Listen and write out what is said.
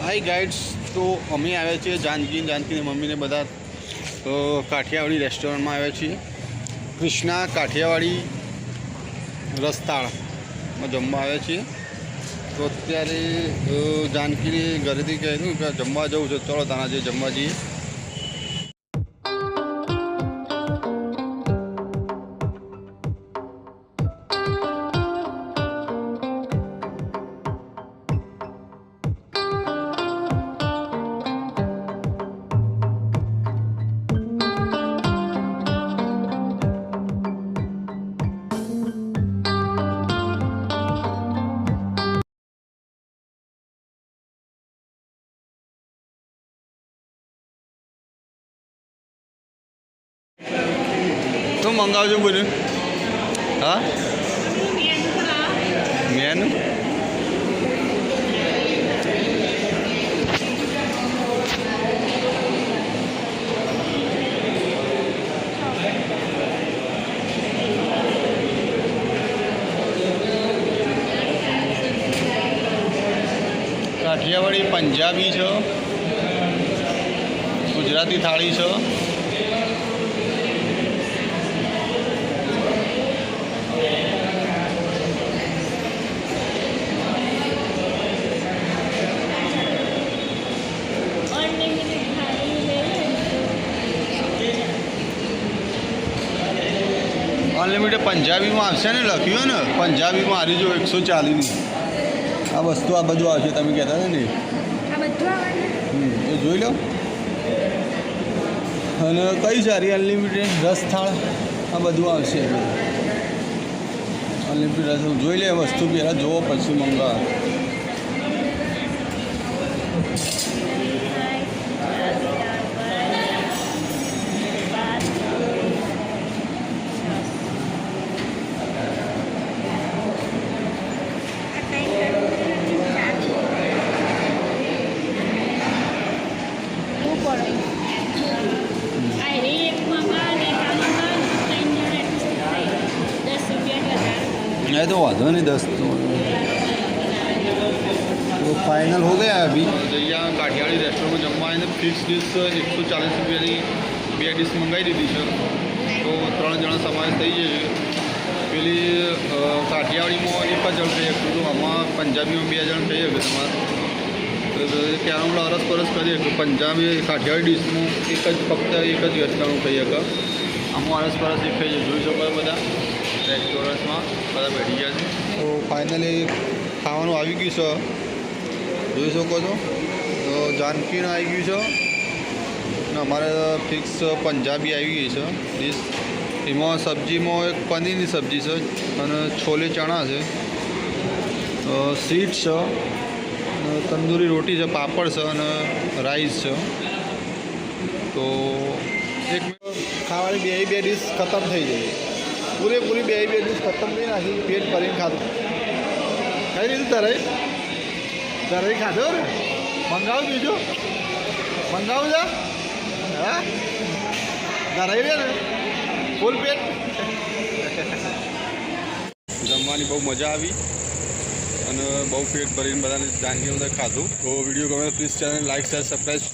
हाय guides, तो अमी आव्या छीए जानकी ने मम्मी ने बधा तो काठियावाड़ी रेस्टोरंट में आव्या छीए। कृष्णा काठियावाड़ी रस्ताड़ में जमवा आव्या छीए। तो अत्यारे जानकी ने घरेथी कह्युं के जमवा जवुं छे, चलो ताना जे जमवा जईए। तो मंगावजो बोल्યું? हाँ मेनू काठियावाड़ी पंजाबी छो, गुजराती थाली छो, अनलिमिटेड पंजाबी में आवशे ने लख्યું ने पंजाबी में आरी जो 140 ની आ वस्तु आ બધું આવશે તમે કહેતા હતા ને આ બધું આવે એ જોઈ લો। અને કઈ સારી અનલિમિટેડ રસ થાળ આ બધું આવશે। અનલિમિટેડ રસ જોઈ લે વસ્તુ પહેલાં જોવો પછી મંગાવો। ये तो वादो नहीं 10 तो फाइनल हो गया अभी। जैया काठियावाड़ी रेस्टोरेंट में जमवा आए फिक्स डिश 140 रुपया की 2 डिश मंगाई दीधी है। तो 3 जना समावेश थी जाए। पेली काठियावाड़ी में 1 जण खाई सकते, तो आम पंजाबी में 2 जण खाई सके। तो क्या हम अरस परस करिए पंजाबी काठियावाड़ी डिश में फक्त एक ज व्यक्ति खाई सके। आम अरस परस खाई जी सको बदा रेस्टोरंट में बदा बैठी गया। तो फाइनली खावा आ गयु है, जी सको। तो जानकी आई गयु है, अमारे फिक्स पंजाबी आई गई है डिश। एमा सब्जी में एक पनीर की सब्जी है, छोले चना है, सीड्स है, तंदूरी रोटी है, पापड़ है, राइस है। तो एक खावानी बे डिश खत्म थी जाए, पूरेपूरी बे डिश खत्म नहीं नाखी, पेट भरी खाधु। कई रीते तराई खाधो ने मंगाव बीजो मंगाव जा। हाँ तराई रे ने फूल पेट जमवानी बहुत मजा आई और बहुत पेट भरी बधाने जानकी बधा खाधु। तो video game please channel like share subscribe.